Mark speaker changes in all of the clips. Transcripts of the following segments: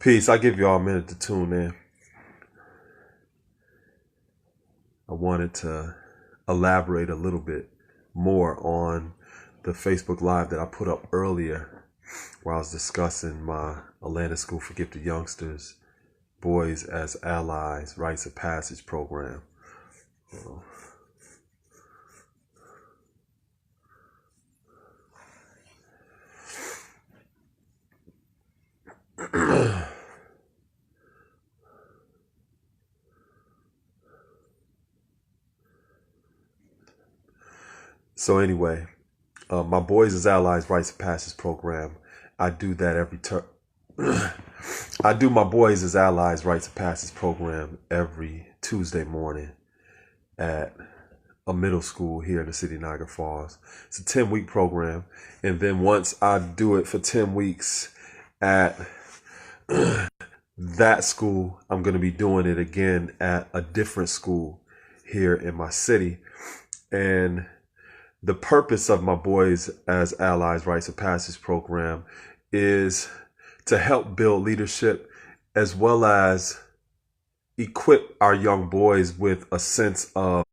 Speaker 1: Peace. I give y'all a minute to tune in. I wanted to elaborate a little bit more on the Facebook Live that I put up earlier where I was discussing my Atlantis School for Gifted Youngsters, Boys as Allies, Rites of Passage program. So anyway, my Boys as Allies, Rites of Passage program, I do that every I do my Boys as Allies, Rites of Passage program every Tuesday morning at a middle school here in the city of Niagara Falls. It's a 10-week program. And then once I do it for 10 weeks at that school, I'm going to be doing it again at a different school here in my city. And the purpose of my Boys as Allies Rites of Passage program is to help build leadership as well as equip our young boys with a sense of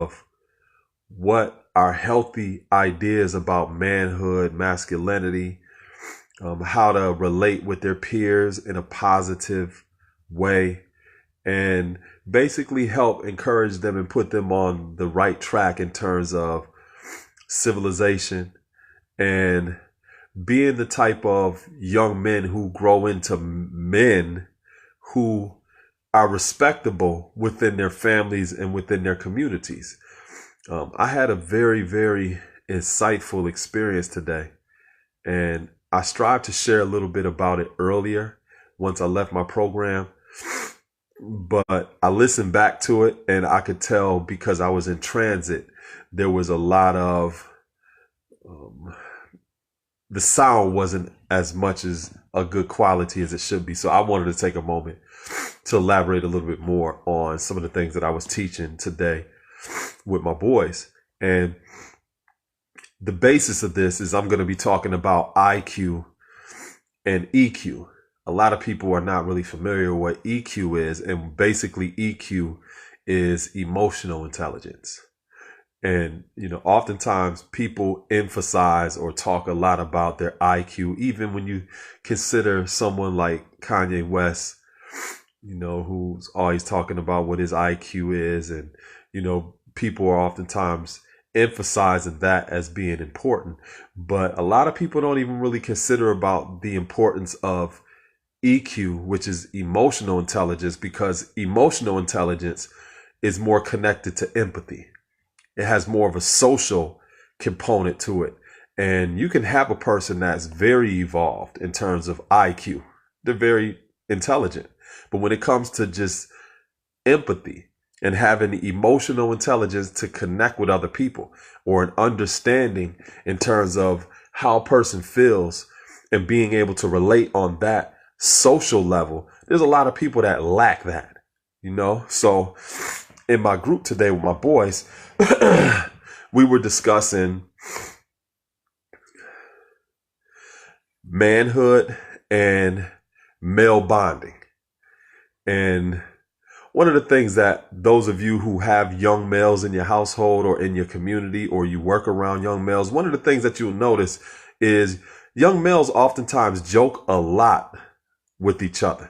Speaker 1: what are healthy ideas about manhood, masculinity, how to relate with their peers in a positive way, and basically help encourage them and put them on the right track in terms of civilization and being the type of young men who grow into men who are respectable within their families and within their communities. I had a very, very insightful experience today, and I strive to share a little bit about it earlier once I left my program, but I listened back to it and I could tell because I was in transit, there was a lot of, the sound wasn't as much as a good quality as it should be. So I wanted to take a moment to elaborate a little bit more on some of the things that I was teaching today with my boys. And the basis of this is I'm going to be talking about IQ and EQ. A lot of people are not really familiar with what EQ is, and basically EQ is emotional intelligence. And, oftentimes people emphasize or talk a lot about their IQ, even when you consider someone like Kanye West, who's always talking about what his IQ is. And, people are oftentimes emphasizing that as being important. But a lot of people don't even really consider about the importance of EQ, which is emotional intelligence, because emotional intelligence is more connected to empathy. It has more of a social component to it. And you can have a person that's very evolved in terms of IQ. They're very intelligent. But when it comes to just empathy and having emotional intelligence to connect with other people, or an understanding in terms of how a person feels and being able to relate on that social level, there's a lot of people that lack that, So in my group today with my boys, we were discussing manhood and male bonding. And one of the things that those of you who have young males in your household or in your community, or you work around young males, one of the things that you'll notice is young males oftentimes joke a lot with each other.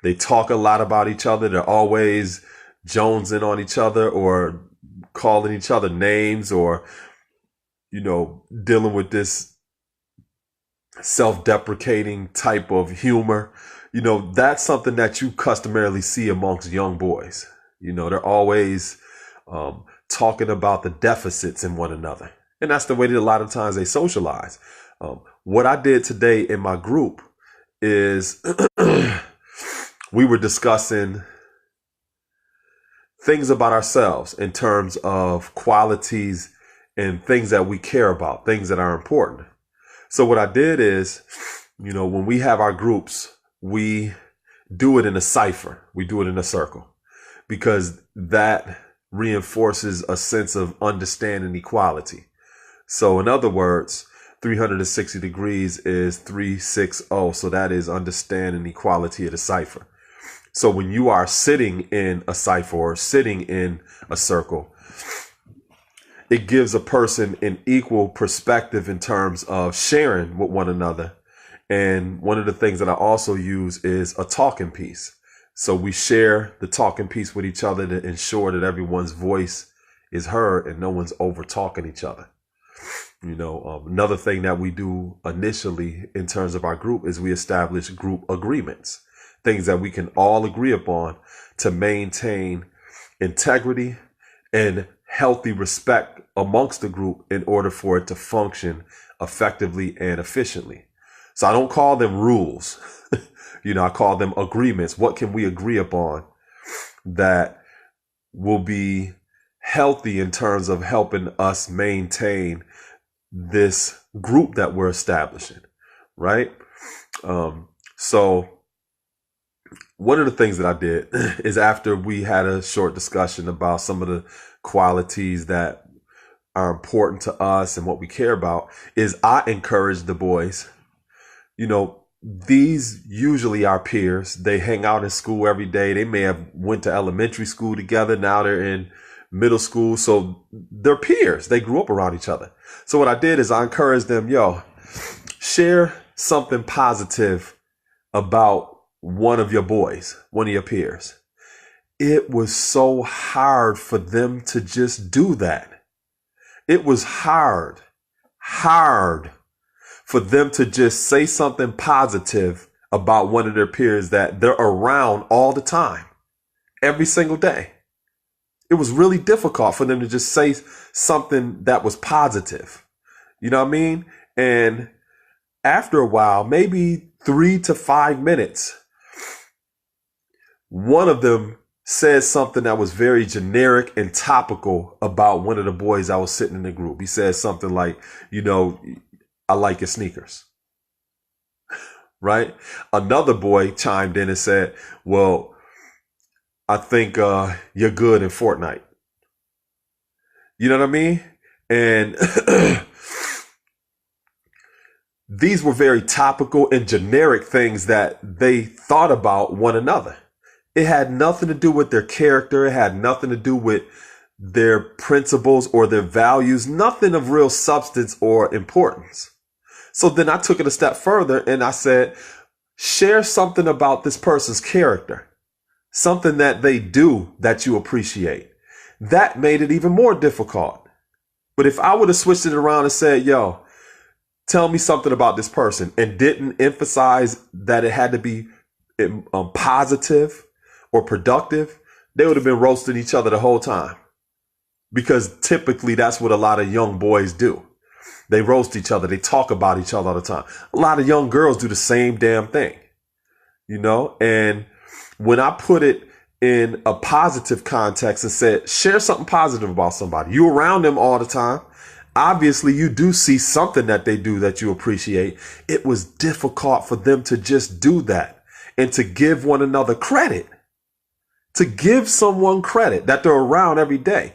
Speaker 1: They talk a lot about each other. They're always jonesing on each other or calling each other names, or, dealing with this self-deprecating type of humor. That's something that you customarily see amongst young boys. They're always talking about the deficits in one another. And that's the way that a lot of times they socialize. What I did today in my group is we were discussing things about ourselves in terms of qualities and things that we care about, things that are important. So what I did is, when we have our groups, we do it in a cypher. We do it in a circle, because that reinforces a sense of understanding equality. So in other words, 360 degrees is 360. So that is understanding equality of the cipher. So when you are sitting in a cipher or sitting in a circle, it gives a person an equal perspective in terms of sharing with one another. And one of the things that I also use is a talking piece. So we share the talking piece with each other to ensure that everyone's voice is heard and no one's over talking each other. Another thing that we do initially in terms of our group is we establish group agreements, things that we can all agree upon to maintain integrity and healthy respect amongst the group in order for it to function effectively and efficiently. So I don't call them rules. I call them agreements. What can we agree upon that will be healthy in terms of helping us maintain this group that we're establishing, right? So one of the things that I did is, after we had a short discussion about some of the qualities that are important to us and what we care about, is I encourage the boys. These usually are peers. They hang out in school every day. They may have went to elementary school together. Now they're in middle school. So they're peers. They grew up around each other. So what I did is I encouraged them, share something positive about one of your boys, one of your peers. It was so hard for them to just do that. It was hard for them to just say something positive about one of their peers that they're around all the time, every single day. It was really difficult for them to just say something that was positive. You know what I mean? And after a while, maybe 3 to 5 minutes, one of them said something that was very generic and topical about one of the boys that was sitting in the group. He said something like, I like your sneakers, right? Another boy chimed in and said, well, I think you're good in Fortnite. You know what I mean? And these were very topical and generic things that they thought about one another. It had nothing to do with their character. It had nothing to do with their principles or their values, nothing of real substance or importance. So then I took it a step further and I said, share something about this person's character, something that they do that you appreciate. That made it even more difficult. But if I would have switched it around and said, tell me something about this person, and didn't emphasize that it had to be positive or productive, they would have been roasting each other the whole time. Because typically that's what a lot of young boys do. They roast each other. They talk about each other all the time. A lot of young girls do the same damn thing, and when I put it in a positive context and said, share something positive about somebody, you around them all the time. Obviously, you do see something that they do that you appreciate. It was difficult for them to just do that and to give one another credit, to give someone credit that they're around every day.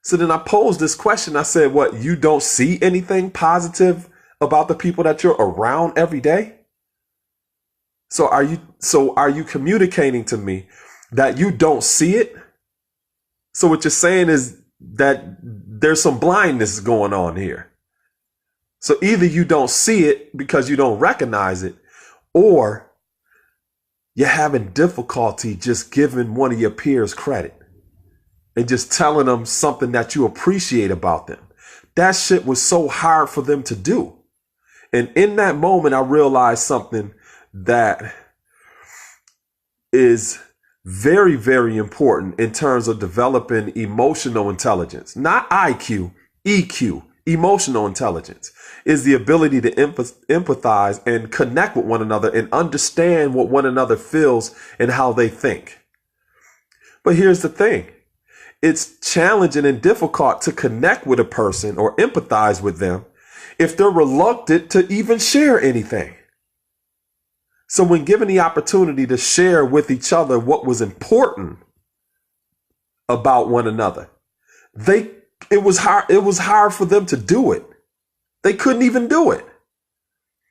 Speaker 1: So then I posed this question. I said, what, you don't see anything positive about the people that you're around every day? So are you communicating to me that you don't see it? So what you're saying is that there's some blindness going on here. So either you don't see it because you don't recognize it, or you're having difficulty just giving one of your peers credit and just telling them something that you appreciate about them. That shit was so hard for them to do. And in that moment, I realized something that is very, very important in terms of developing emotional intelligence, not IQ, EQ. Emotional intelligence is the ability to empathize and connect with one another and understand what one another feels and how they think. But here's the thing. It's challenging and difficult to connect with a person or empathize with them if they're reluctant to even share anything. So when given the opportunity to share with each other what was important about one another, it was hard for them to do it. They couldn't even do it.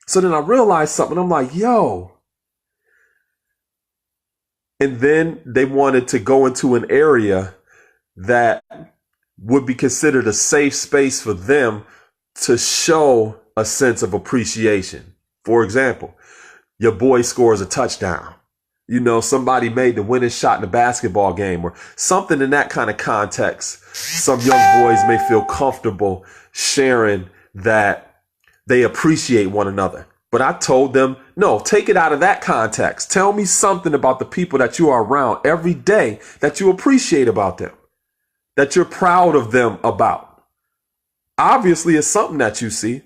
Speaker 1: So then I realized something. I'm like, yo. And then they wanted to go into an area that would be considered a safe space for them to show a sense of appreciation. For example, your boy scores a touchdown. You know, somebody made the winning shot in a basketball game or something in that kind of context. Some young boys may feel comfortable sharing that they appreciate one another. But I told them, no, take it out of that context. Tell me something about the people that you are around every day that you appreciate about them, that you're proud of them about. Obviously, it's something that you see,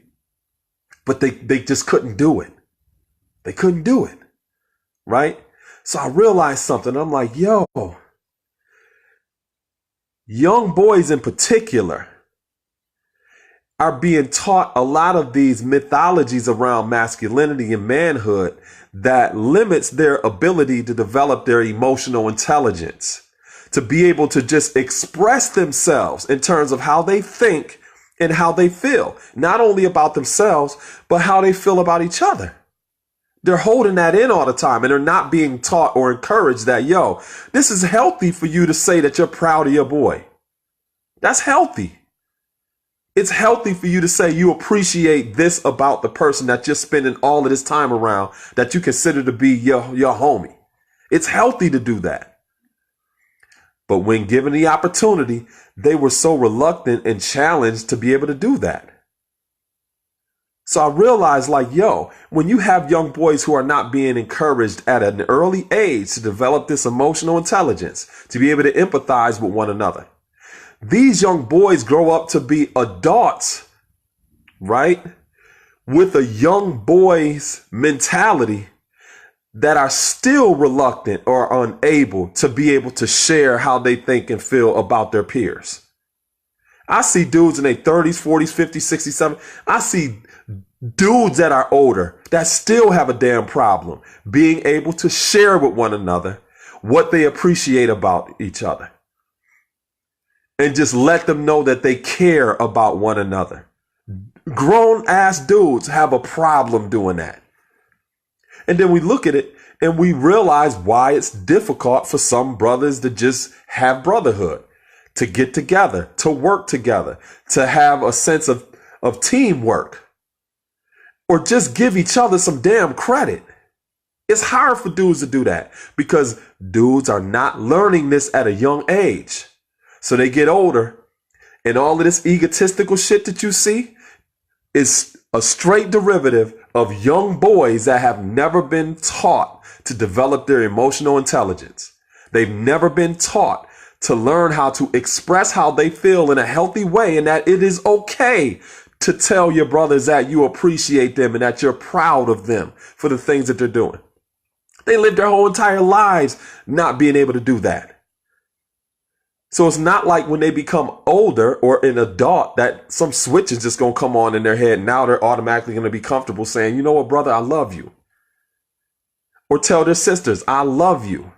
Speaker 1: but they just couldn't do it. They couldn't do it, right? So I realized something. I'm like, yo, young boys in particular are being taught a lot of these mythologies around masculinity and manhood that limits their ability to develop their emotional intelligence, to be able to just express themselves in terms of how they think and how they feel, not only about themselves, but how they feel about each other. They're holding that in all the time, and they're not being taught or encouraged that, yo, this is healthy for you to say that you're proud of your boy. That's healthy. It's healthy for you to say you appreciate this about the person that you're spending all of this time around that you consider to be your homie. It's healthy to do that. But when given the opportunity, they were so reluctant and challenged to be able to do that. So I realized, like, yo, when you have young boys who are not being encouraged at an early age to develop this emotional intelligence, to be able to empathize with one another, these young boys grow up to be adults, right? With a young boy's mentality that are still reluctant or unable to be able to share how they think and feel about their peers. I see dudes in their 30s, 40s, 50s, 60s, 70s. I see dudes that are older that still have a damn problem being able to share with one another what they appreciate about each other. And just let them know that they care about one another. Grown ass dudes have a problem doing that. And then we look at it and we realize why it's difficult for some brothers to just have brotherhood, to get together, to work together, to have a sense of teamwork, or just give each other some damn credit. It's hard for dudes to do that because dudes are not learning this at a young age. So they get older and all of this egotistical shit that you see is a straight derivative of young boys that have never been taught to develop their emotional intelligence. They've never been taught to learn how to express how they feel in a healthy way and that it is okay to tell your brothers that you appreciate them and that you're proud of them for the things that they're doing. They live their whole entire lives not being able to do that. So it's not like when they become older or an adult that some switch is just going to come on in their head. Now they're automatically going to be comfortable saying, you know what, brother, I love you. Or tell their sisters, I love you.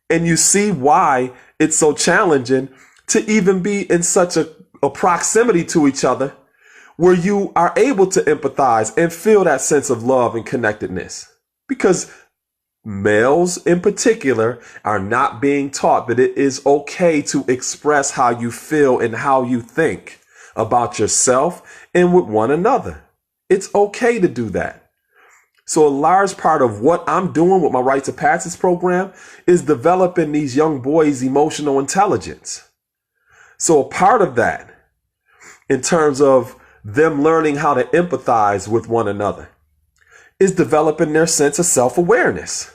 Speaker 1: And you see why it's so challenging to even be in such a proximity to each other where you are able to empathize and feel that sense of love and connectedness. Because males in particular are not being taught that it is okay to express how you feel and how you think about yourself and with one another. It's okay to do that. So a large part of what I'm doing with my Rites of Passage program is developing these young boys' emotional intelligence. So a part of that, in terms of them learning how to empathize with one another, is developing their sense of self-awareness.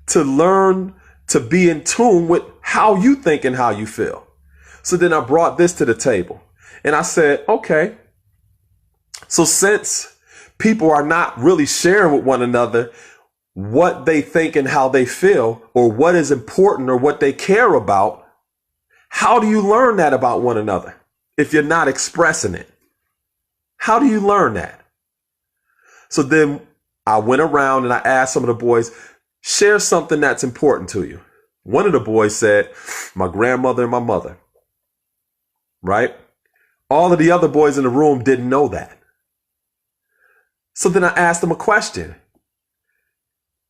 Speaker 1: To learn to be in tune with how you think and how you feel. So then I brought this to the table and I said, okay, so since people are not really sharing with one another what they think and how they feel or what is important or what they care about, how do you learn that about one another if you're not expressing it? How do you learn that? So then I went around and I asked some of the boys, share something that's important to you. One of the boys said, my grandmother and my mother, right? All of the other boys in the room didn't know that. So then I asked them a question.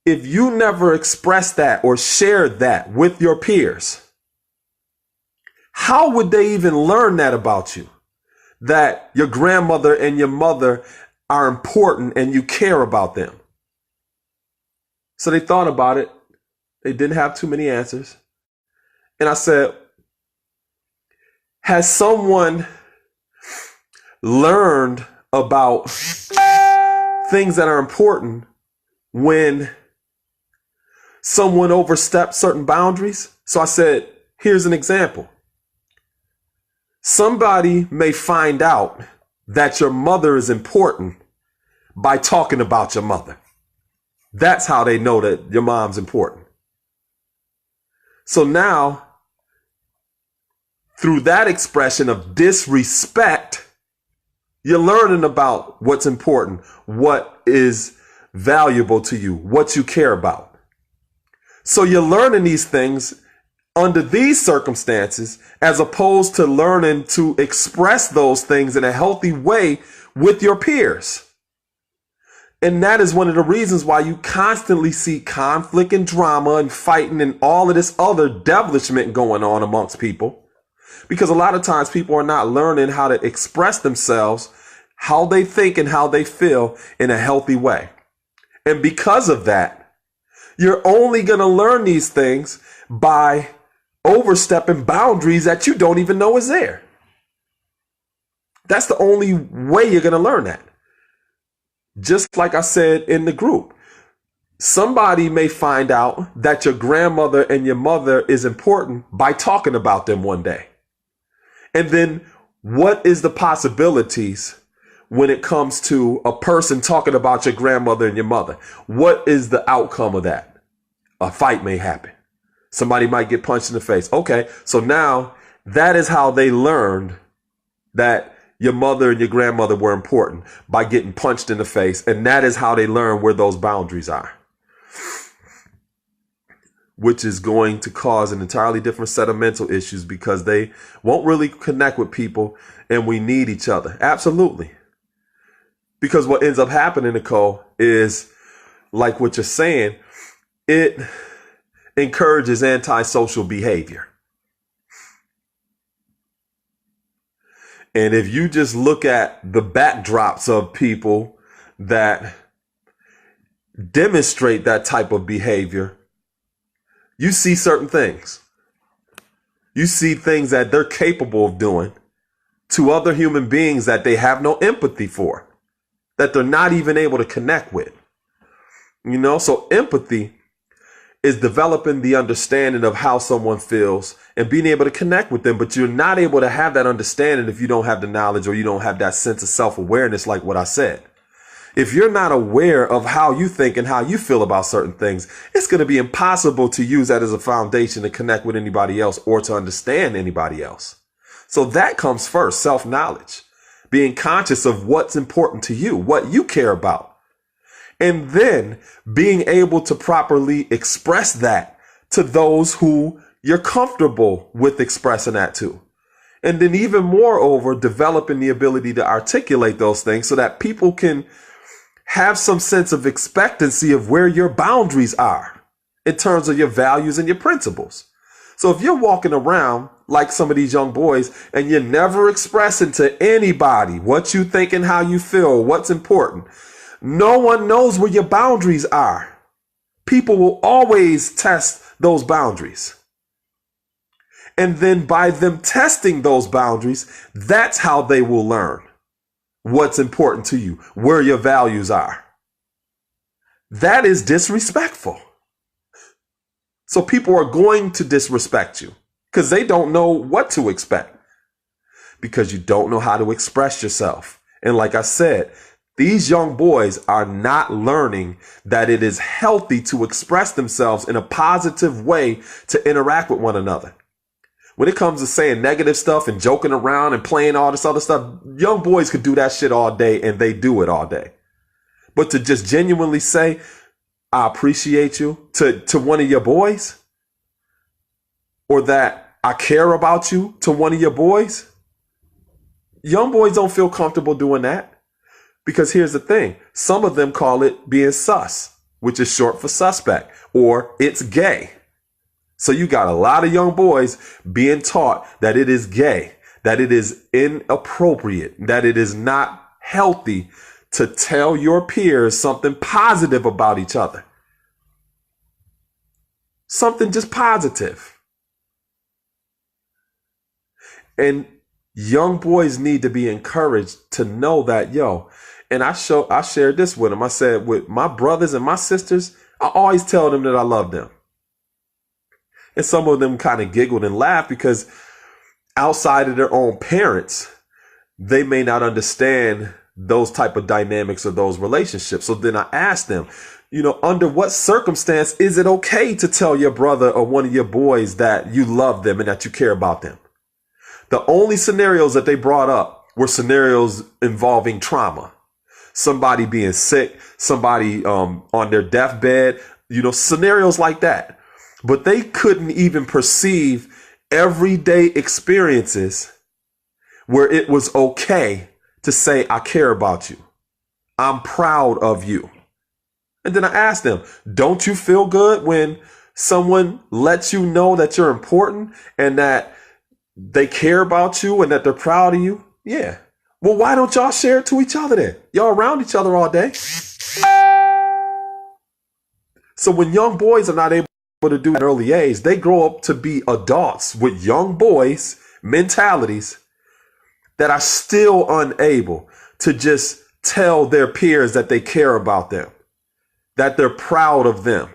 Speaker 1: If you never expressed that or shared that with your peers, how would they even learn that about you? That your grandmother and your mother are important and you care about them. So they thought about it. They didn't have too many answers. And I said, has someone learned about things that are important when someone overstepped certain boundaries? So I said, here's an example. Somebody may find out that your mother is important by talking about your mother. That's how they know that your mom's important. So now, through that expression of disrespect, you're learning about what's important, what is valuable to you, what you care about. So you're learning these things under these circumstances, as opposed to learning to express those things in a healthy way with your peers. And that is one of the reasons why you constantly see conflict and drama and fighting and all of this other devilishment going on amongst people. Because a lot of times people are not learning how to express themselves, how they think and how they feel in a healthy way. And because of that, you're only going to learn these things by overstepping boundaries that you don't even know is there. That's the only way you're going to learn that. Just like I said in the group, somebody may find out that your grandmother and your mother is important by talking about them one day. And then what is the possibilities when it comes to a person talking about your grandmother and your mother? What is the outcome of that? A fight may happen. Somebody might get punched in the face. Okay, so now that is how they learned that your mother and your grandmother were important, by getting punched in the face. And that is how they learn where those boundaries are, which is going to cause an entirely different set of mental issues, because they won't really connect with people, and we need each other. Absolutely. Because what ends up happening, Nicole, is like what you're saying, it encourages antisocial behavior. And if you just look at the backdrops of people that demonstrate that type of behavior, you see certain things. You see things that they're capable of doing to other human beings that they have no empathy for, that they're not even able to connect with. You know, so empathy is developing the understanding of how someone feels and being able to connect with them. But you're not able to have that understanding if you don't have the knowledge, or you don't have that sense of self-awareness, like what I said. If you're not aware of how you think and how you feel about certain things, it's going to be impossible to use that as a foundation to connect with anybody else or to understand anybody else. So that comes first, self-knowledge, being conscious of what's important to you, what you care about. And then being able to properly express that to those who you're comfortable with expressing that to. And then even moreover, developing the ability to articulate those things so that people can have some sense of expectancy of where your boundaries are in terms of your values and your principles. So if you're walking around like some of these young boys and you're never expressing to anybody what you think and how you feel, what's important, no one knows where your boundaries are. People will always test those boundaries. And then by them testing those boundaries, that's how they will learn what's important to you, where your values are. That is disrespectful. So people are going to disrespect you because they don't know what to expect, because you don't know how to express yourself. And like I said, these young boys are not learning that it is healthy to express themselves in a positive way to interact with one another. When it comes to saying negative stuff and joking around and playing all this other stuff, young boys could do that shit all day, and they do it all day. But to just genuinely say, I appreciate you to one of your boys, or that I care about you to one of your boys, Young boys don't feel comfortable doing that because here's the thing. Some of them call it being sus, which is short for suspect, or it's gay. So you got a lot of young boys being taught that it is gay, that it is inappropriate, that it is not healthy to tell your peers something positive about each other. Something just positive. And young boys need to be encouraged to know that, and I shared this with them. I said, with my brothers and my sisters, I always tell them that I love them. And some of them kind of giggled and laughed because outside of their own parents, they may not understand those type of dynamics or those relationships. So then I asked them, under what circumstance is it okay to tell your brother or one of your boys that you love them and that you care about them? The only scenarios that they brought up were scenarios involving trauma. Somebody being sick, somebody on their deathbed, scenarios like that. But they couldn't even perceive everyday experiences where it was okay to say, I care about you. I'm proud of you. And then I asked them, don't you feel good when someone lets you know that you're important and that they care about you and that they're proud of you? Yeah. Well, why don't y'all share it to each other then? Y'all around each other all day. So when young boys are not able to do it at an early age, they grow up to be adults with young boys mentalities that are still unable to just tell their peers that they care about them, that they're proud of them,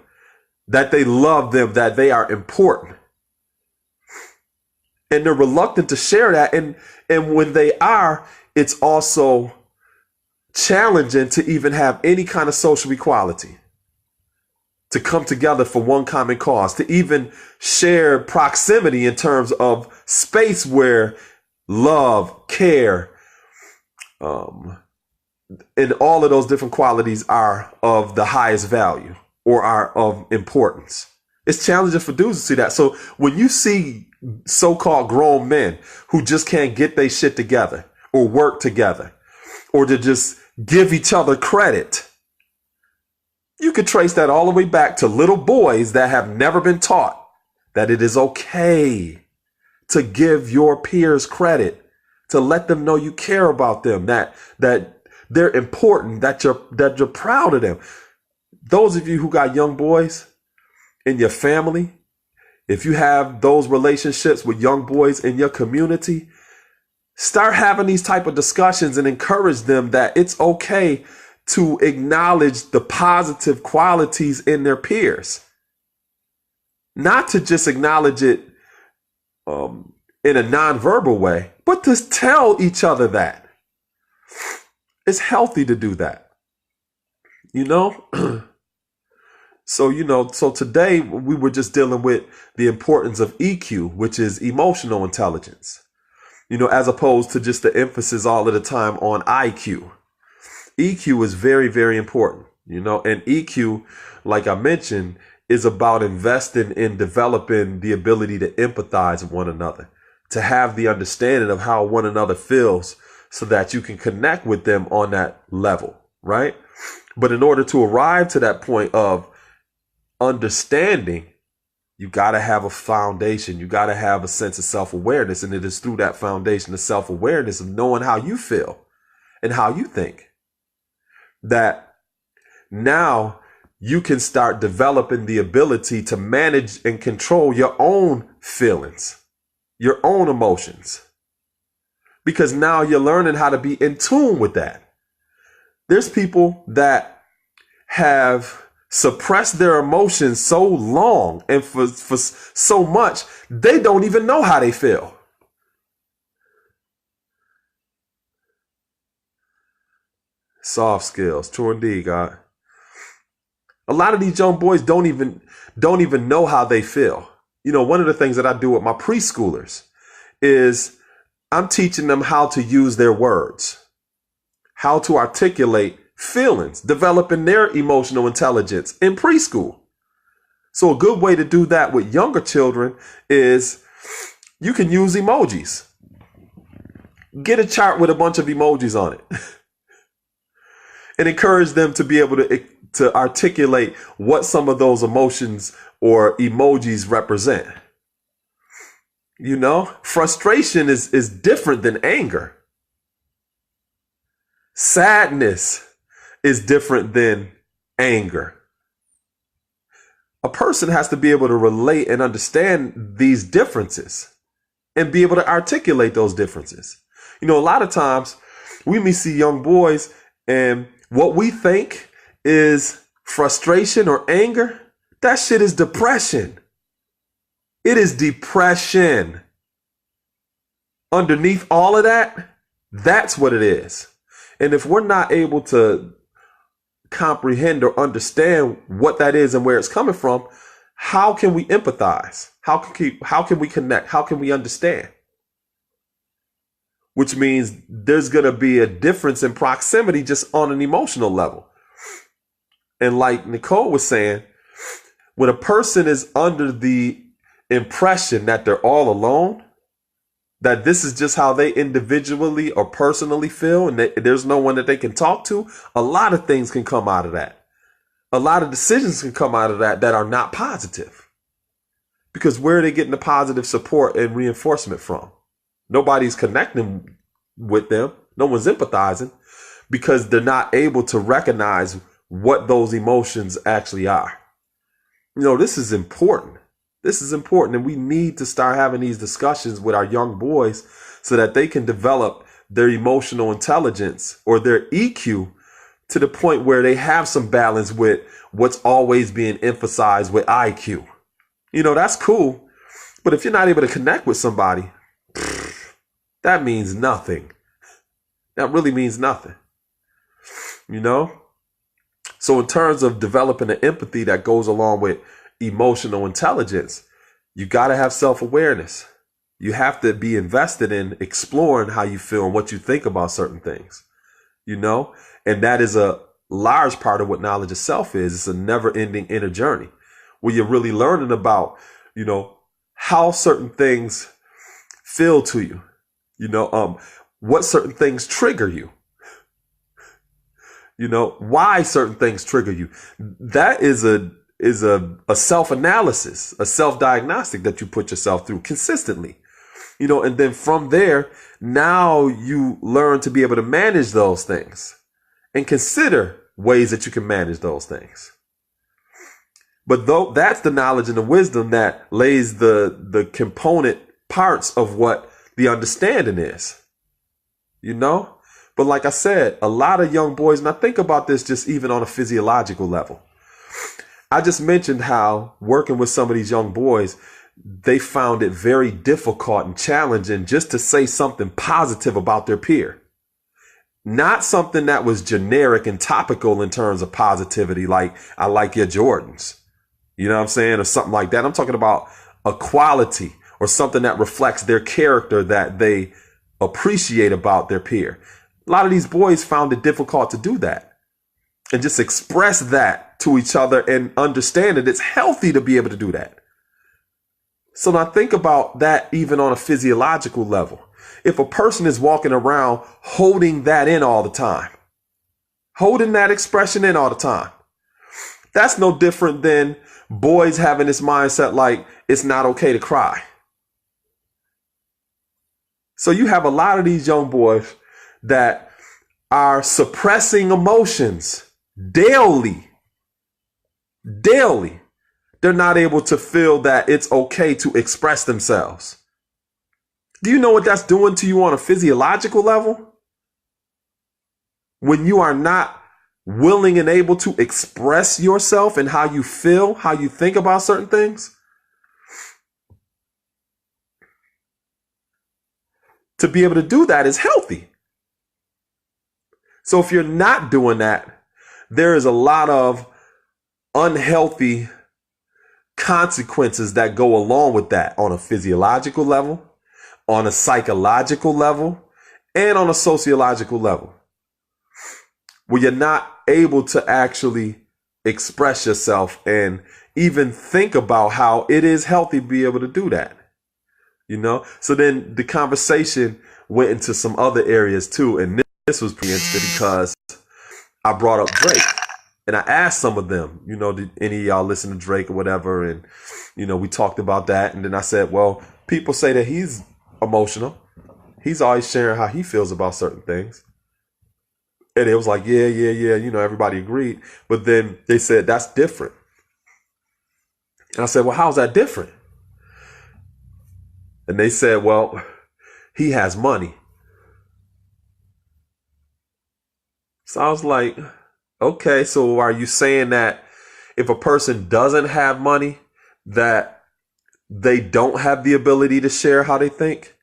Speaker 1: that they love them, that they are important. And they're reluctant to share that. And when they are, it's also challenging to even have any kind of social equality, to come together for one common cause, to even share proximity in terms of space where love, care, and all of those different qualities are of the highest value or are of importance. It's challenging for dudes to see that. So when you see so-called grown men who just can't get their shit together or work together or to just give each other credit, you could trace that all the way back to little boys that have never been taught that it is okay to give your peers credit, to let them know you care about them, that they're important, that you're proud of them. Those of you who got young boys in your family, if you have those relationships with young boys in your community, start having these type of discussions and encourage them that it's okay to acknowledge the positive qualities in their peers. Not to just acknowledge it in a nonverbal way, but to tell each other that. It's healthy to do that. So today we were just dealing with the importance of EQ, which is emotional intelligence, as opposed to just the emphasis all of the time on IQ. EQ is very, very important, and EQ, like I mentioned, is about investing in developing the ability to empathize with one another, to have the understanding of how one another feels so that you can connect with them on that level, right? But in order to arrive to that point of understanding, you got to have a foundation. You got to have a sense of self-awareness. And it is through that foundation of self-awareness of knowing how you feel and how you think that now you can start developing the ability to manage and control your own feelings, your own emotions, because now you're learning how to be in tune with that. There's people that have suppressed their emotions so long and for so much, they don't even know how they feel. Soft skills, true indeed, God. A lot of these young boys don't even know how they feel. One of the things that I do with my preschoolers is I'm teaching them how to use their words, how to articulate feelings, developing their emotional intelligence in preschool. So a good way to do that with younger children is you can use emojis. Get a chart with a bunch of emojis on it and encourage them to be able to articulate what some of those emotions or emojis represent. You know, frustration is different than anger. Sadness is different than anger. A person has to be able to relate and understand these differences and be able to articulate those differences. You know, a lot of times we may see young boys and what we think is frustration or anger, that shit is depression. It is depression. Underneath all of that, that's what it is. And if we're not able to comprehend or understand what that is and where it's coming from, how can we empathize? How can we connect? How can we understand? Which means there's going to be a difference in proximity just on an emotional level. And like Nicole was saying, when a person is under the impression that they're all alone, that this is just how they individually or personally feel, and there's no one that they can talk to, a lot of things can come out of that. A lot of decisions can come out of that are not positive. Because where are they getting the positive support and reinforcement from? Nobody's connecting with them. No one's empathizing because they're not able to recognize what those emotions actually are. You know, this is important. This is important, and we need to start having these discussions with our young boys so that they can develop their emotional intelligence or their EQ to the point where they have some balance with what's always being emphasized with IQ. You know, that's cool, but if you're not able to connect with somebody, that means nothing. That really means nothing, you know? So in terms of developing the empathy that goes along with emotional intelligence, you got to have self-awareness. You have to be invested in exploring how you feel and what you think about certain things, you know, and that is a large part of what knowledge of self is. It's a never-ending inner journey where you're really learning about, you know, how certain things feel to you, you know, what certain things trigger you. You know, why certain things trigger you. That is a self-analysis, a self-diagnostic that you put yourself through consistently. You know, and then from there, now you learn to be able to manage those things and consider ways that you can manage those things. But though that's the knowledge and the wisdom that lays the component parts of what the understanding is, you know? But like I said, a lot of young boys, and I think about this just even on a physiological level. I just mentioned how working with some of these young boys, they found it very difficult and challenging just to say something positive about their peer. Not something that was generic and topical in terms of positivity, like I like your Jordans, you know what I'm saying, or something like that. I'm talking about a quality or something that reflects their character that they appreciate about their peer. A lot of these boys found it difficult to do that and just express that to each other and understand that it's healthy to be able to do that. So now think about that even on a physiological level. If a person is walking around holding that in all the time, holding that expression in all the time, that's no different than boys having this mindset like it's not okay to cry. So you have a lot of these young boys that are suppressing emotions daily. They're not able to feel that it's okay to express themselves. Do you know what that's doing to you on a physiological level? When you are not willing and able to express yourself and how you feel, how you think about certain things. To be able to do that is healthy. So if you're not doing that, there is a lot of unhealthy consequences that go along with that on a physiological level, on a psychological level, and on a sociological level, where you're not able to actually express yourself and even think about how it is healthy to be able to do that. You know, so then the conversation went into some other areas too. And this was pretty interesting because I brought up Drake. And I asked some of them, did any of y'all listen to Drake or whatever? And, we talked about that. And then I said, well, people say that he's emotional. He's always sharing how he feels about certain things. And it was like, yeah. Everybody agreed. But then they said, that's different. And I said, well, how's that different? And they said, well, he has money. So I was like, okay, so are you saying that if a person doesn't have money, that they don't have the ability to share how they think?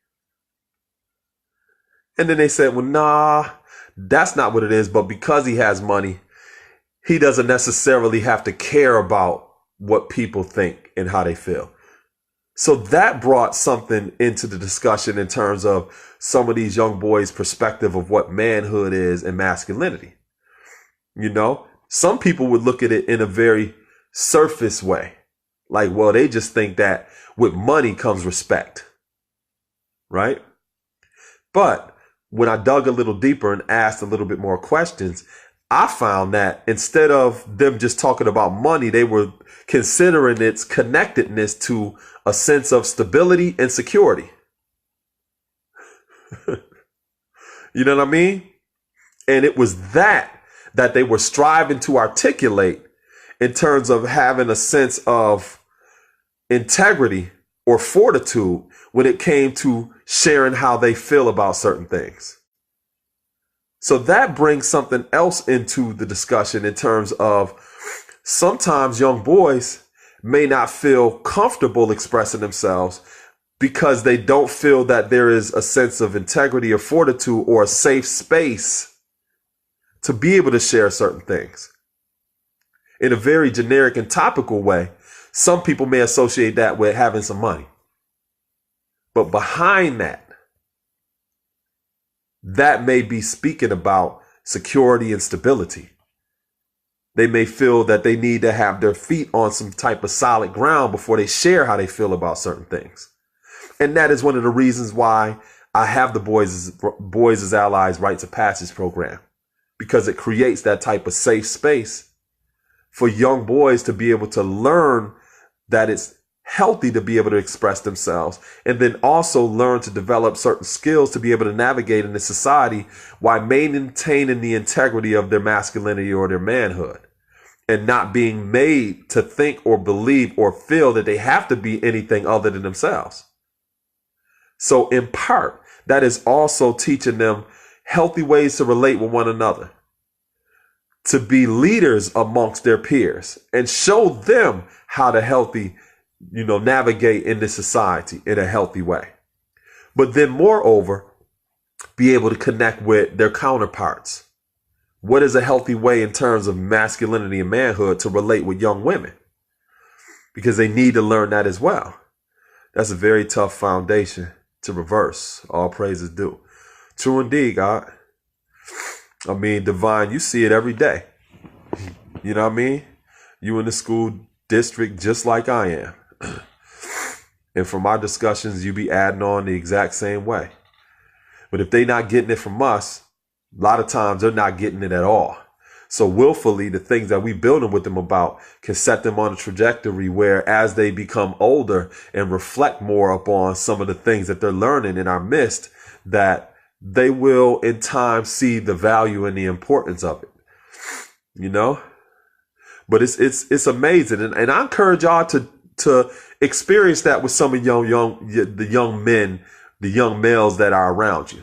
Speaker 1: And then they said, well, nah, that's not what it is. But because he has money, he doesn't necessarily have to care about what people think and how they feel. So that brought something into the discussion in terms of some of these young boys' perspective of what manhood is and masculinity. Some people would look at it in a very surface way. Like, well, they just think that with money comes respect. Right? But when I dug a little deeper and asked a little bit more questions, I found that instead of them just talking about money, they were considering its connectedness to a sense of stability and security. You know what I mean? And it was that they were striving to articulate in terms of having a sense of integrity or fortitude when it came to sharing how they feel about certain things. So that brings something else into the discussion in terms of sometimes young boys may not feel comfortable expressing themselves because they don't feel that there is a sense of integrity or fortitude or a safe space to be able to share certain things. In a very generic and topical way, some people may associate that with having some money. But behind that may be speaking about security and stability. They may feel that they need to have their feet on some type of solid ground before they share how they feel about certain things. And that is one of the reasons why I have the Boys as Allies Rites of Passage program, because it creates that type of safe space for young boys to be able to learn that it's healthy to be able to express themselves, and then also learn to develop certain skills to be able to navigate in this society while maintaining the integrity of their masculinity or their manhood, and not being made to think or believe or feel that they have to be anything other than themselves. So in part, that is also teaching them healthy ways to relate with one another, to be leaders amongst their peers and show them how to navigate in this society in a healthy way. But then moreover, be able to connect with their counterparts. What is a healthy way in terms of masculinity and manhood to relate with young women? Because they need to learn that as well. That's a very tough foundation to reverse. All praises due. True indeed, God. I mean, Divine, you see it every day. You know what I mean? You in the school district just like I am. And from our discussions, you be adding on the exact same way. But if they not getting it from us, a lot of times they're not getting it at all. So willfully, the things that we building with them about can set them on a trajectory where as they become older and reflect more upon some of the things that they're learning in our midst, that they will in time see the value and the importance of it, but it's amazing. And I encourage y'all to experience that with some of the young men, the young males that are around you,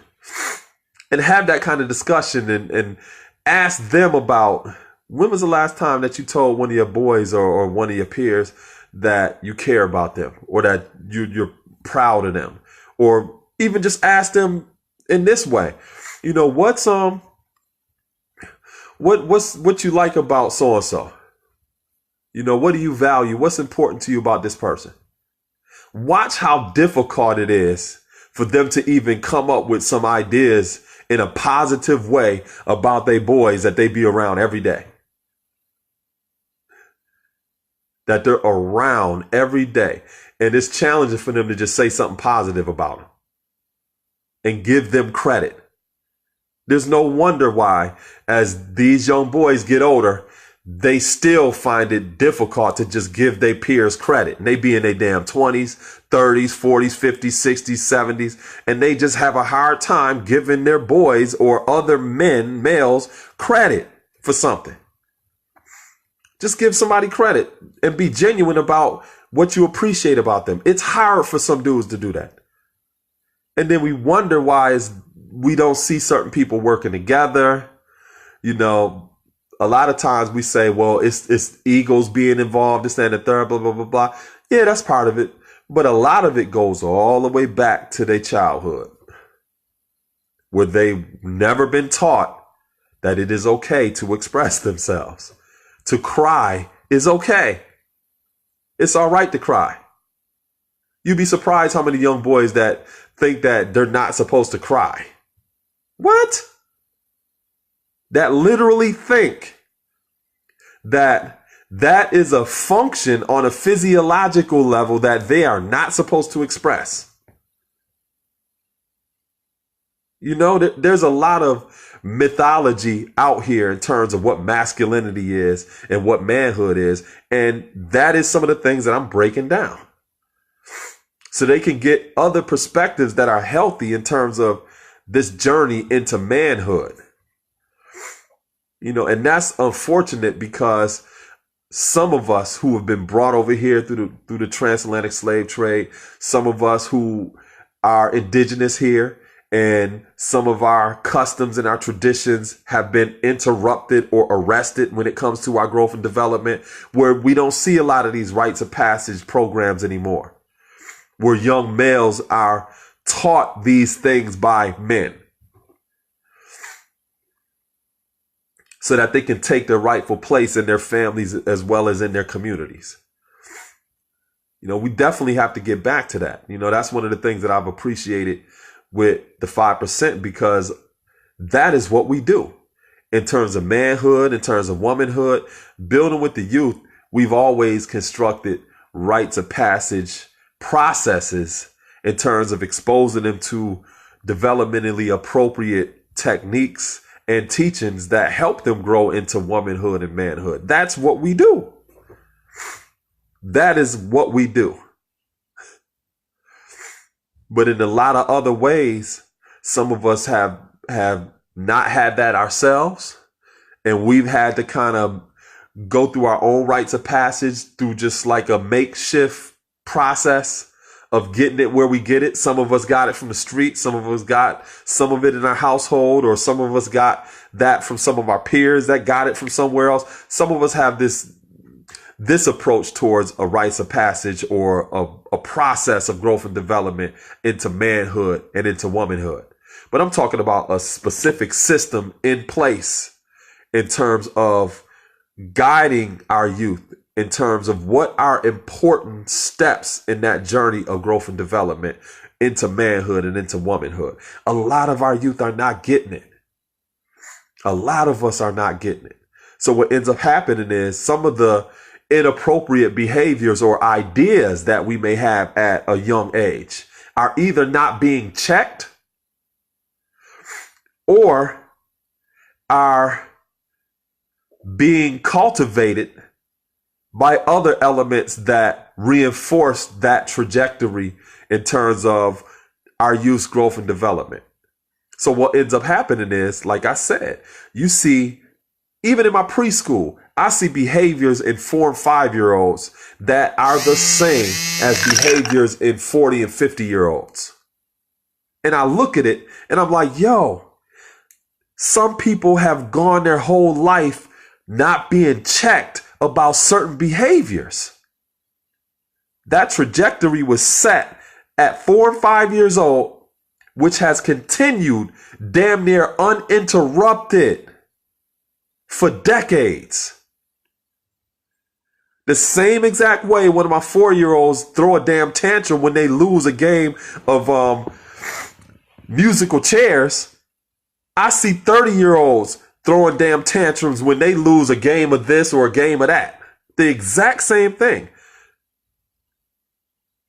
Speaker 1: and have that kind of discussion and ask them about when was the last time that you told one of your boys or one of your peers that you care about them or that you're proud of them, or even just ask them in this way, what's what you like about so and so? What do you value? What's important to you about this person? Watch how difficult it is for them to even come up with some ideas in a positive way about their boys that they be around every day. That they're around every day. And it's challenging for them to just say something positive about them. and give them credit. There's no wonder why, as these young boys get older, they still find it difficult to just give their peers credit. And they be in their damn 20s, 30s, 40s, 50s, 60s, 70s, and they just have a hard time giving their boys or other males, credit for something. Just give somebody credit and be genuine about what you appreciate about them. It's hard for some dudes to do that. And then we wonder why we don't see certain people working together. You know, a lot of times we say, well, it's egos being involved, this and the third, blah, blah, blah, blah. Yeah, that's part of it. But a lot of it goes all the way back to their childhood, where they've never been taught that it is okay to express themselves. To cry is okay. It's all right to cry. You'd be surprised how many young boys that think that they're not supposed to cry. What? That literally think that is a function on a physiological level that they are not supposed to express. You know, there's a lot of mythology out here in terms of what masculinity is and what manhood is. And that is some of the things that I'm breaking down, so they can get other perspectives that are healthy in terms of this journey into manhood. You know, and that's unfortunate because some of us who have been brought over here through the transatlantic slave trade, some of us who are indigenous here, and some of our customs and our traditions have been interrupted or arrested when it comes to our growth and development, where we don't see a lot of these rites of passage programs anymore, where young males are taught these things by men so that they can take their rightful place in their families as well as in their communities. You know, we definitely have to get back to that. You know, that's one of the things that I've appreciated with the 5%, because that is what we do in terms of manhood, in terms of womanhood, building with the youth. We've always constructed rites of passage processes in terms of exposing them to developmentally appropriate techniques and teachings that help them grow into womanhood and manhood. That's what we do. That is what we do. But in a lot of other ways, some of us have not had that ourselves. And we've had to kind of go through our own rites of passage through just like a makeshift process of getting it where we get it. Some of us got it from the street. Some of us got some of it in our household, or some of us got that from some of our peers that got it from somewhere else. Some of us have this approach towards a rites of passage or a process of growth and development into manhood and into womanhood. But I'm talking about a specific system in place in terms of guiding our youth, in terms of what are important steps in that journey of growth and development into manhood and into womanhood. A lot of our youth are not getting it. A lot of us are not getting it. So what ends up happening is some of the inappropriate behaviors or ideas that we may have at a young age are either not being checked or are being cultivated by other elements that reinforce that trajectory in terms of our youth's growth and development. So what ends up happening is, like I said, you see, even in my preschool, I see behaviors in 4 and 5-year-olds that are the same as behaviors in 40 and 50-year-olds. And I look at it and I'm like, yo, some people have gone their whole life not being checked about certain behaviors. That trajectory was set at 4 and 5 years old, which has continued damn near uninterrupted for decades. The same exact way one of my 4-year-olds throw a damn tantrum when they lose a game of musical chairs, I see 30-year-olds throwing damn tantrums when they lose a game of this or a game of that. The exact same thing.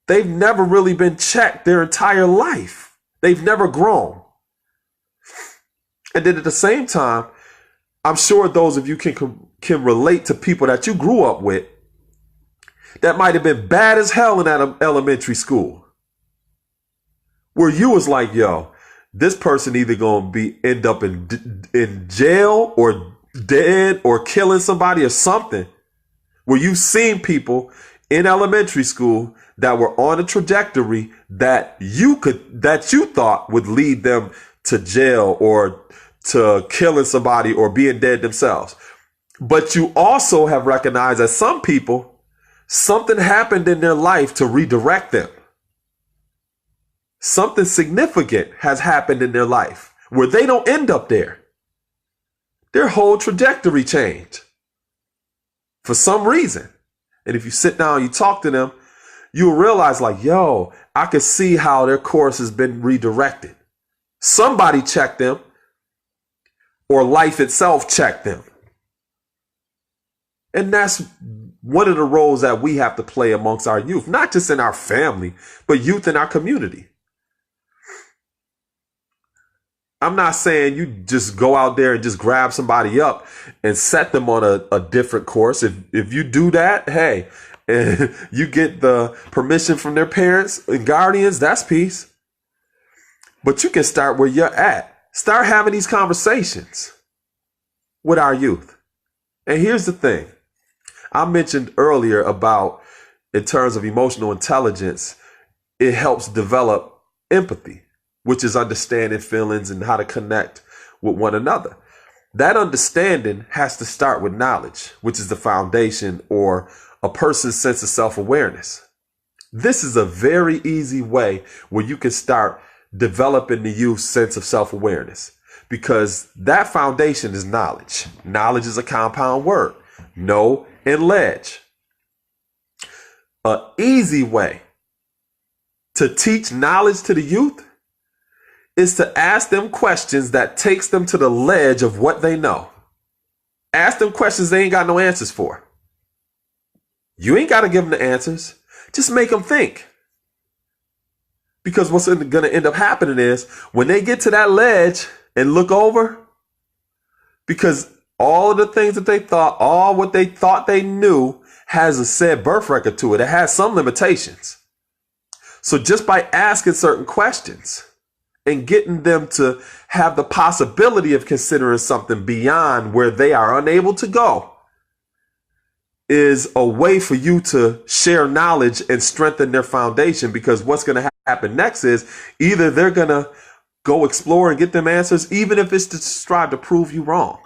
Speaker 1: They've never really been checked their entire life. They've never grown. And then at the same time, I'm sure those of you can relate to people that you grew up with that might have been bad as hell in that elementary school, where you was like, yo, this person either gonna end up in jail or dead or killing somebody or something, where you've seen people in elementary school that were on a trajectory that you thought would lead them to jail or to killing somebody or being dead themselves. But you also have recognized that some people, something happened in their life to redirect them. Something significant has happened in their life where they don't end up there. Their whole trajectory changed for some reason. And if you sit down and you talk to them, you'll realize like, yo, I can see how their course has been redirected. Somebody checked them, or life itself checked them. And that's one of the roles that we have to play amongst our youth, not just in our family, but youth in our community. I'm not saying you just go out there and just grab somebody up and set them on a different course. If you do that, hey, and you get the permission from their parents and guardians, that's peace. But you can start where you're at. Start having these conversations with our youth. And here's the thing. I mentioned earlier about, in terms of emotional intelligence, it helps develop empathy, which is understanding feelings and how to connect with one another. That understanding has to start with knowledge, which is the foundation or a person's sense of self-awareness. This is a very easy way where you can start developing the youth's sense of self-awareness, because that foundation is knowledge. Knowledge is a compound word. Know and ledge. An easy way to teach knowledge to the youth is to ask them questions that takes them to the ledge of what they know. Ask them questions they ain't got no answers for. You ain't got to give them the answers. Just make them think. Because what's going to end up happening is when they get to that ledge and look over, because all of the things that they thought, all what they thought they knew has a said birth record to it. It has some limitations. So just by asking certain questions and getting them to have the possibility of considering something beyond where they are unable to go is a way for you to share knowledge and strengthen their foundation. Because what's going to happen next is either they're going to go explore and get them answers, even if it's to strive to prove you wrong.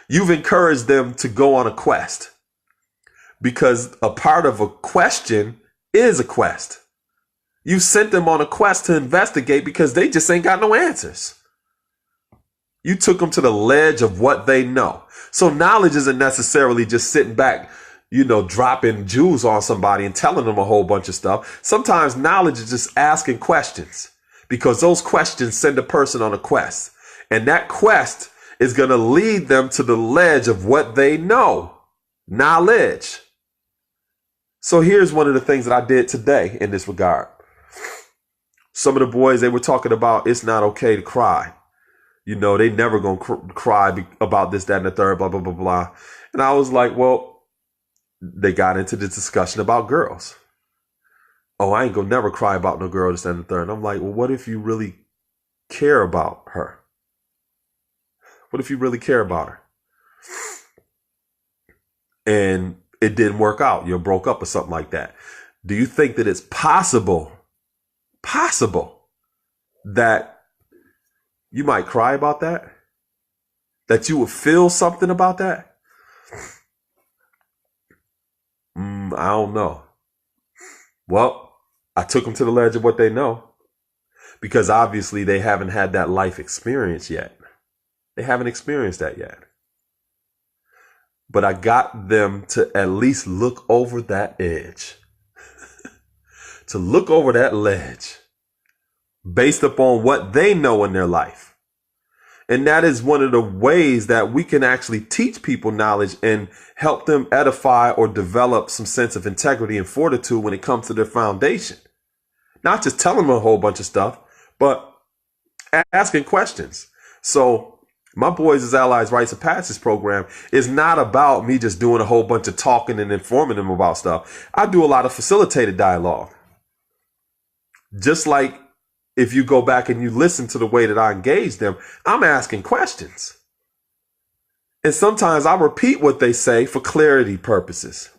Speaker 1: You've encouraged them to go on a quest, because a part of a question is a quest. You sent them on a quest to investigate because they just ain't got no answers. You took them to the ledge of what they know. So knowledge isn't necessarily just sitting back, dropping jewels on somebody and telling them a whole bunch of stuff. Sometimes knowledge is just asking questions, because those questions send a person on a quest. And that quest is going to lead them to the ledge of what they know. Knowledge. So here's one of the things that I did today in this regard. Some of the boys, they were talking about it's not okay to cry. They never going to cry about this, that, and the third, blah, blah, blah, blah. And I was like, well, they got into this discussion about girls. Oh, I ain't going to never cry about no girl, this, that, and the third. And I'm like, well, what if you really care about her? What if you really care about her? And it didn't work out. You broke up or something like that. Do you think that it's possible that you might cry about that? That you would feel something about that? I don't know. Well, I took them to the ledge of what they know, because obviously they haven't had that life experience yet. They haven't experienced that yet. But I got them to at least look over that edge, to look over that ledge based upon what they know in their life. And that is one of the ways that we can actually teach people knowledge and help them edify or develop some sense of integrity and fortitude when it comes to their foundation. not just telling them a whole bunch of stuff, but asking questions. So my Boys as Allies Rites of Passage program is not about me just doing a whole bunch of talking and informing them about stuff. I do a lot of facilitated dialogue. Just like if you go back and you listen to the way that I engage them, I'm asking questions. And sometimes I repeat what they say for clarity purposes,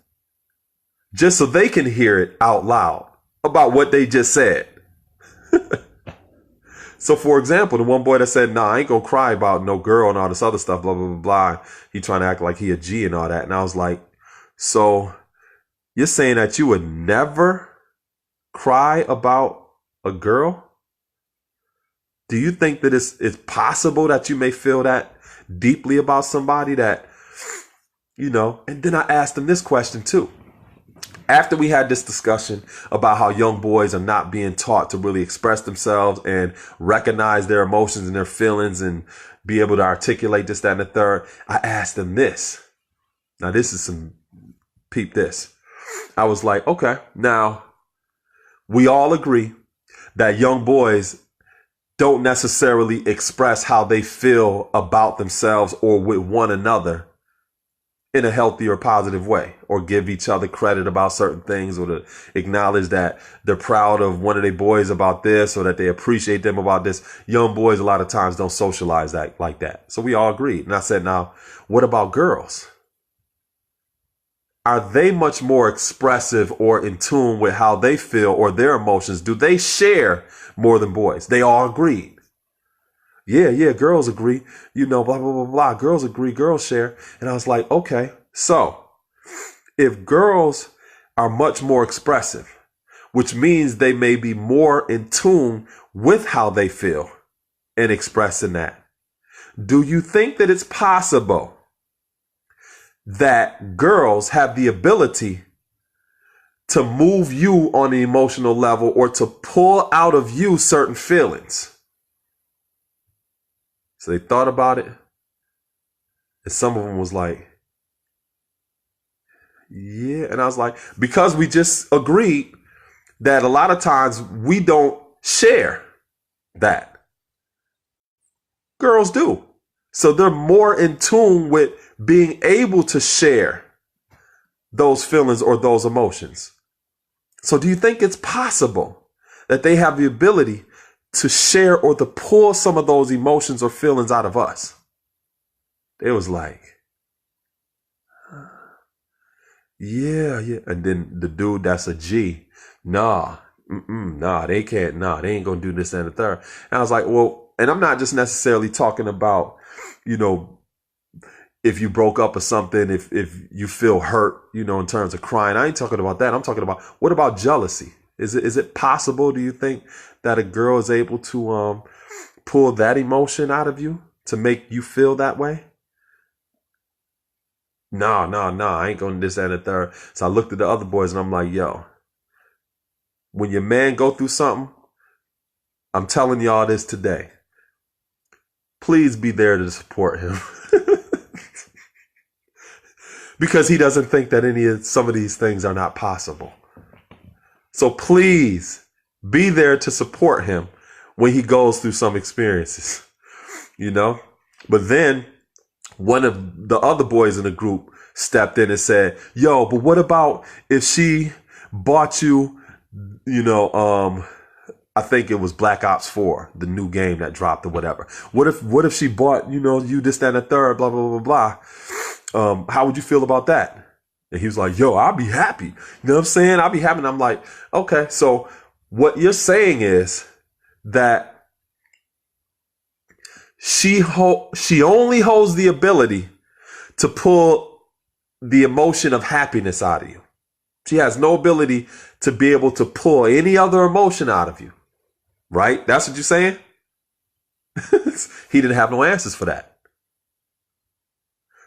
Speaker 1: just so they can hear it out loud about what they just said. So, for example, the one boy that said, I ain't gonna cry about no girl and all this other stuff, blah, blah, blah, blah. He trying to act like he a G and all that. And I was like, so you're saying that you would never cry about a girl? Do you think that it's possible that you may feel that deeply about somebody that, and then I asked him this question too. After we had this discussion about how young boys are not being taught to really express themselves and recognize their emotions and their feelings and be able to articulate this, that, and the third, I asked them this. Now, this is peep this. I was like, okay, now we all agree that young boys don't necessarily express how they feel about themselves or with one another in a healthy or positive way, or give each other credit about certain things, or to acknowledge that they're proud of one of their boys about this, or that they appreciate them about this. Young boys a lot of times don't socialize that like that. So we all agreed. And I said, now, what about girls? Are they much more expressive or in tune with how they feel or their emotions? Do they share more than boys? They all agreed. Yeah, girls agree, blah, blah, blah, blah. Girls agree, girls share. And I was like, okay, so if girls are much more expressive, which means they may be more in tune with how they feel and expressing that, do you think that it's possible that girls have the ability to move you on the emotional level or to pull out of you certain feelings? So they thought about it, and some of them was like, yeah. And I was like, because we just agreed that a lot of times we don't share that. Girls do. So they're more in tune with being able to share those feelings or those emotions. So do you think it's possible that they have the ability to share or to pull some of those emotions or feelings out of us? It was like, yeah. And then the dude that's a G, nah, they can't, they ain't gonna do this and the third. And I was like, well, and I'm not just necessarily talking about, if you broke up or something, if you feel hurt, in terms of crying. I ain't talking about that. I'm talking about, what about jealousy? Is it possible, do you think, that a girl is able to pull that emotion out of you to make you feel that way? No, I ain't going to this, that, and the third. So I looked at the other boys and I'm like, yo, when your man go through something, I'm telling y'all this today, please be there to support him. Because he doesn't think that some of these things are not possible. So please be there to support him when he goes through some experiences, But then one of the other boys in the group stepped in and said, yo, but what about if she bought you, I think it was Black Ops 4, the new game that dropped or whatever. What if she bought, you this, that, and the third, blah, blah, blah, blah. How would you feel about that? And he was like, yo, I'll be happy. You know what I'm saying? I'll be happy. And I'm like, okay, so what you're saying is that she only holds the ability to pull the emotion of happiness out of you. She has no ability to be able to pull any other emotion out of you. Right? That's what you're saying? He didn't have no answers for that.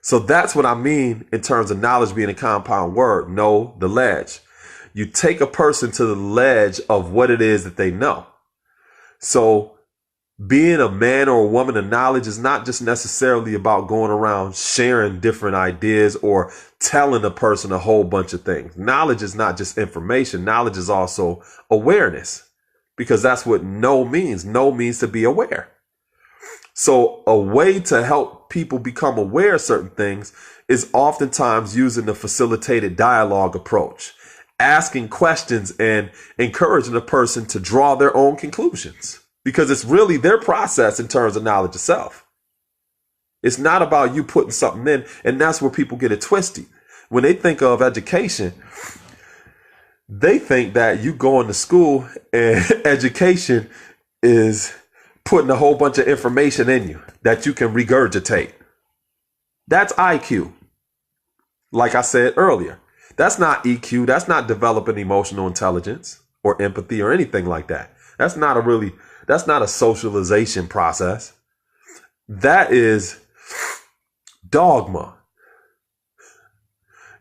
Speaker 1: So that's what I mean in terms of knowledge being a compound word. Know the ledge. You take a person to the ledge of what it is that they know. So being a man or a woman of knowledge is not just necessarily about going around sharing different ideas or telling a person a whole bunch of things. Knowledge is not just information. Knowledge is also awareness. because that's what know means. Know means to be aware. So a way to help people become aware of certain things is oftentimes using the facilitated dialogue approach, asking questions and encouraging a person to draw their own conclusions, because it's really their process in terms of knowledge itself. It's not about you putting something in, and that's where people get it twisted. When they think of education, they think that you going to school and education is putting a whole bunch of information in you that you can regurgitate. That's IQ. Like I said earlier, that's not EQ. That's not developing emotional intelligence or empathy or anything like that. That's not a socialization process. That is dogma.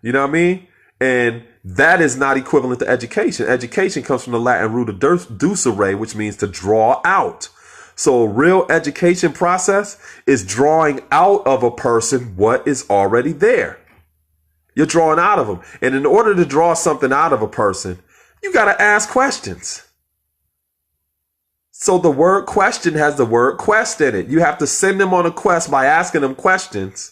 Speaker 1: You know what I mean? And that is not equivalent to education. Education comes from the Latin root of ducere, which means to draw out. So a real education process is drawing out of a person what is already there. You're drawing out of them. And in order to draw something out of a person, you got to ask questions. So the word question has the word quest in it. You have to send them on a quest by asking them questions.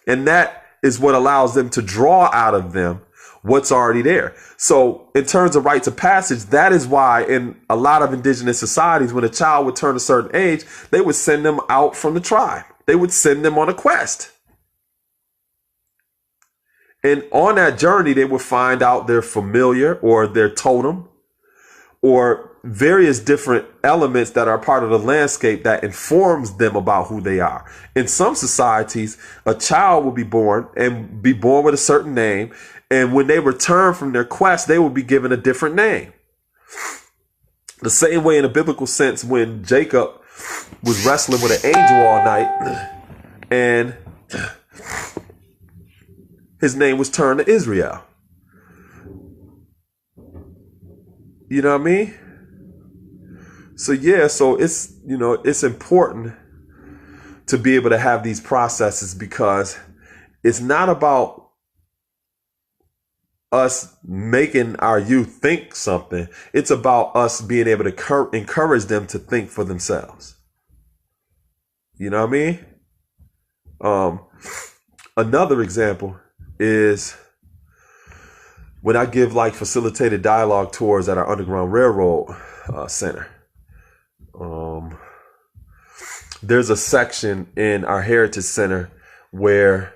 Speaker 1: And that is what allows them to draw out of them what's already there. So in terms of rites of passage, that is why in a lot of indigenous societies, when a child would turn a certain age, they would send them out from the tribe. They would send them on a quest. And on that journey, they would find out their familiar or their totem or various different elements that are part of the landscape that informs them about who they are. In some societies, a child will be born with a certain name. And when they return from their quest, they will be given a different name. The same way in a biblical sense, when Jacob was wrestling with an angel all night and his name was turned to Israel. You know what I mean? So yeah, so it's important to be able to have these processes, because it's not about us making our youth think something. It's about us being able to encourage them to think for themselves. You know what I mean? Another example is when I give like facilitated dialogue tours at our Underground Railroad center. There's a section in our Heritage Center where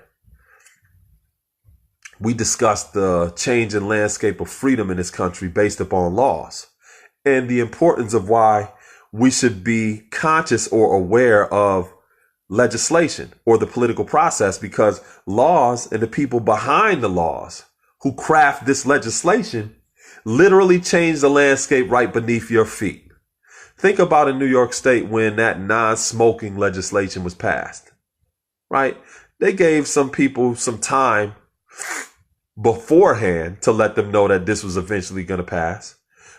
Speaker 1: we discuss the changing landscape of freedom in this country based upon laws and the importance of why we should be conscious or aware of legislation or the political process, because laws and the people behind the laws who craft this legislation literally change the landscape right beneath your feet. Think about in New York State when that non-smoking legislation was passed, right? They gave some people some time beforehand to let them know that this was eventually going to pass.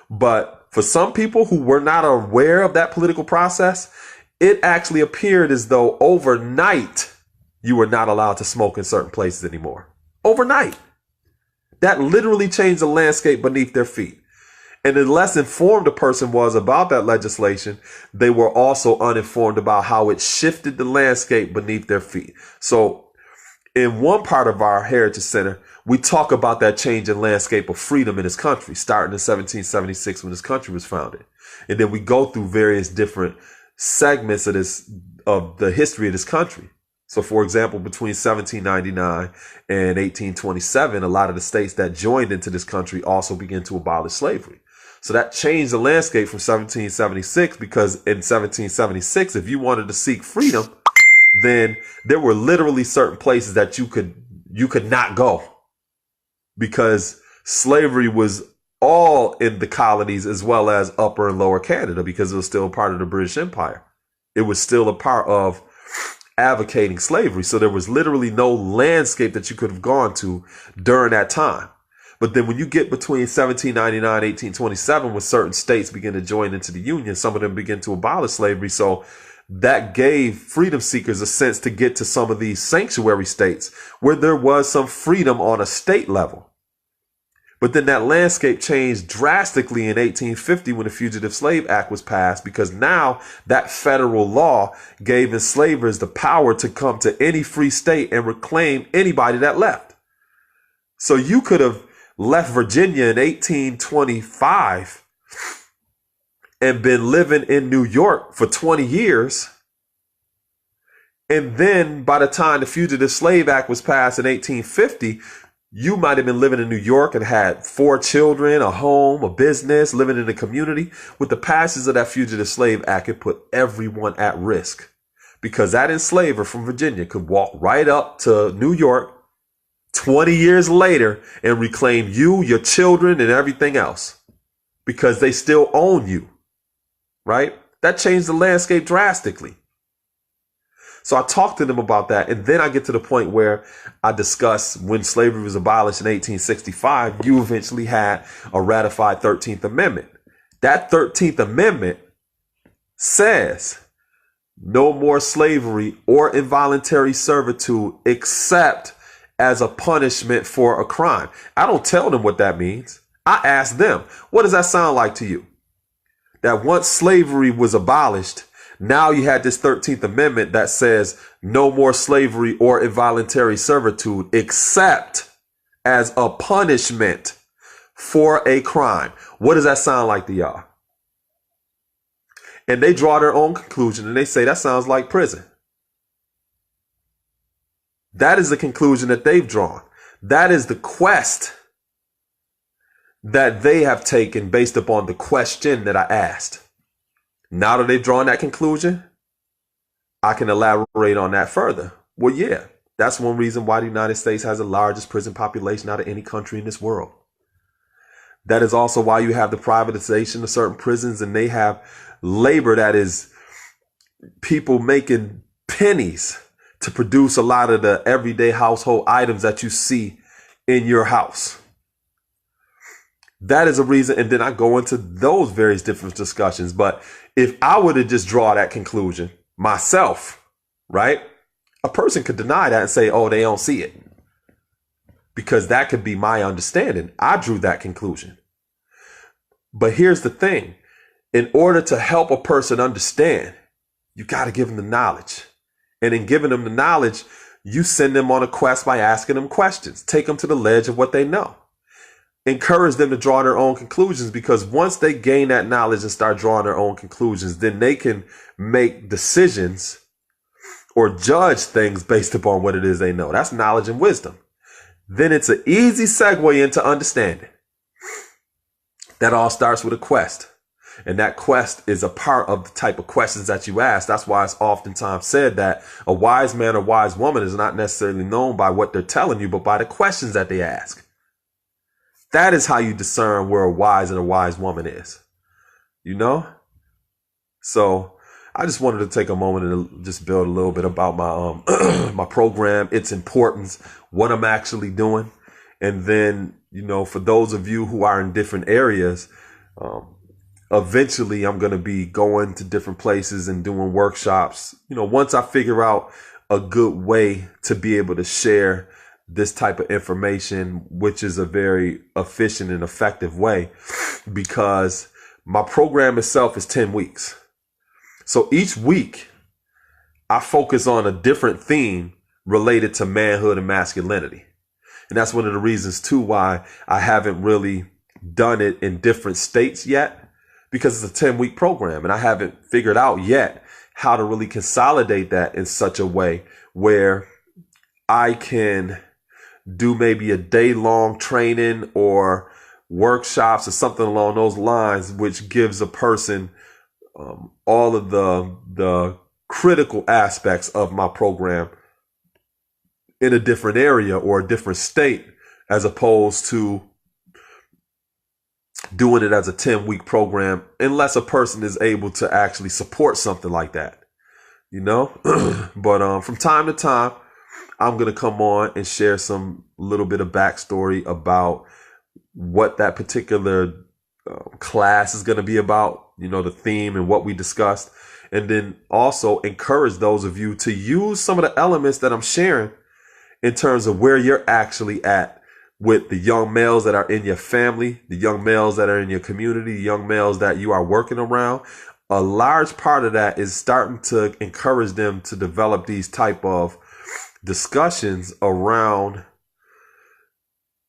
Speaker 1: But for some people who were not aware of that political process, it actually appeared as though overnight you were not allowed to smoke in certain places anymore. Overnight. That literally changed the landscape beneath their feet. And the less informed a person was about that legislation, they were also uninformed about how it shifted the landscape beneath their feet. So in one part of our Heritage Center, we talk about that change in landscape of freedom in this country, starting in 1776 when this country was founded. And then we go through various different segments of the history of this country. So, for example, between 1799 and 1827, a lot of the states that joined into this country also began to abolish slavery. So that changed the landscape from 1776, because in 1776, if you wanted to seek freedom, then there were literally certain places that you could not go, because slavery was all in the colonies as well as Upper and Lower Canada, because it was still part of the British Empire. It was still a part of advocating slavery. So there was literally no landscape that you could have gone to during that time. But then when you get between 1799 and 1827, when certain states begin to join into the Union, some of them begin to abolish slavery. So that gave freedom seekers a sense to get to some of these sanctuary states where there was some freedom on a state level. But then that landscape changed drastically in 1850 when the Fugitive Slave Act was passed, because now that federal law gave enslavers the power to come to any free state and reclaim anybody that left. So you could have left Virginia in 1825 and been living in New York for 20 years. And then by the time the Fugitive Slave Act was passed in 1850, you might have been living in New York and had 4 children, a home, a business, living in the community. With the passage of that Fugitive Slave Act, it put everyone at risk, because that enslaver from Virginia could walk right up to New York 20 years later and reclaim you, your children, and everything else, because they still own you, right? That changed the landscape drastically. So I talked to them about that. And then I get to the point where I discuss when slavery was abolished in 1865, you eventually had a ratified 13th Amendment. That 13th Amendment says no more slavery or involuntary servitude except as a punishment for a crime. I don't tell them what that means. I ask them, what does that sound like to you? That once slavery was abolished, now you had this 13th Amendment that says no more slavery or involuntary servitude except as a punishment for a crime. What does that sound like to y'all? And they draw their own conclusion and they say that sounds like prison. That is the conclusion that they've drawn. That is the quest that they have taken based upon the question that I asked. Now that they've drawn that conclusion, I can elaborate on that further. Well, yeah, that's one reason why the United States has the largest prison population out of any country in this world. That is also why you have the privatization of certain prisons, and they have labor that is people making pennies to produce a lot of the everyday household items that you see in your house. That is a reason. And then I go into those various different discussions. But if I were to just draw that conclusion myself, right, a person could deny that and say, oh, they don't see it, because that could be my understanding. I drew that conclusion. But here's the thing. In order to help a person understand, you got to give them the knowledge. And in giving them the knowledge, you send them on a quest by asking them questions. Take them to the ledge of what they know. Encourage them to draw their own conclusions, because once they gain that knowledge and start drawing their own conclusions, then they can make decisions or judge things based upon what it is they know. That's knowledge and wisdom. Then it's an easy segue into understanding. That all starts with a quest. And that quest is a part of the type of questions that you ask. That's why it's oftentimes said that a wise man or wise woman is not necessarily known by what they're telling you, but by the questions that they ask. That is how you discern where a wise and a wise woman is, you know? So I just wanted to take a moment and just build a little bit about my my program, its importance, what I'm actually doing. And then, you know, for those of you who are in different areas, eventually I'm going to be going to different places and doing workshops. You know, once I figure out a good way to be able to share this type of information, which is a very efficient and effective way, because my program itself is 10 weeks. So each week I focus on a different theme related to manhood and masculinity. And that's one of the reasons too why I haven't really done it in different states yet, because it's a 10-week program and I haven't figured out yet how to really consolidate that in such a way where I can do maybe a day-long training or workshops or something along those lines, which gives a person all of the critical aspects of my program in a different area or a different state, as opposed to doing it as a 10-week program, unless a person is able to actually support something like that, you know. But from time to time, I'm going to come on and share some little bit of backstory about what that particular class is going to be about, you know, the theme and what we discussed. And then also encourage those of you to use some of the elements that I'm sharing in terms of where you're actually at with the young males that are in your family, the young males that are in your community, the young males that you are working around. A large part of that is starting to encourage them to develop these type of discussions around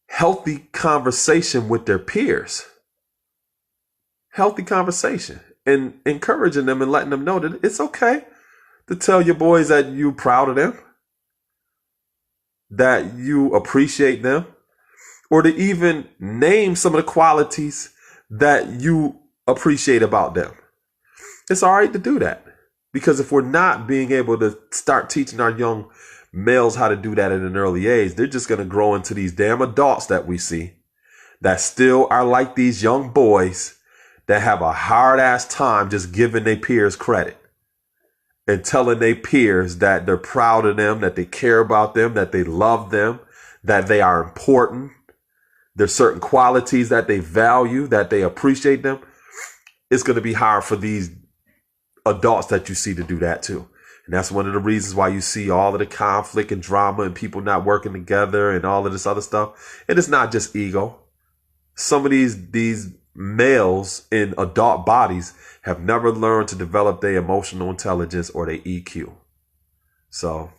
Speaker 1: healthy conversation with their peers. Healthy conversation, and encouraging them and letting them know that it's okay to tell your boys that you're proud of them, that you appreciate them, or to even name some of the qualities that you appreciate about them. It's all right to do that, because if we're not being able to start teaching our young males how to do that at an early age, they're just going to grow into these damn adults that we see that still are like these young boys that have a hard ass time just giving their peers credit and telling their peers that they're proud of them, that they care about them, that they love them, that they are important. There's certain qualities that they value, that they appreciate them. It's going to be hard for these adults that you see to do that too. And that's one of the reasons why you see all of the conflict and drama and people not working together and all of this other stuff. And it's not just ego. Some of these males in adult bodies have never learned to develop their emotional intelligence or their EQ. So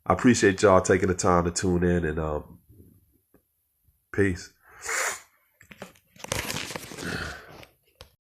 Speaker 1: I appreciate y'all taking the time to tune in, and peace.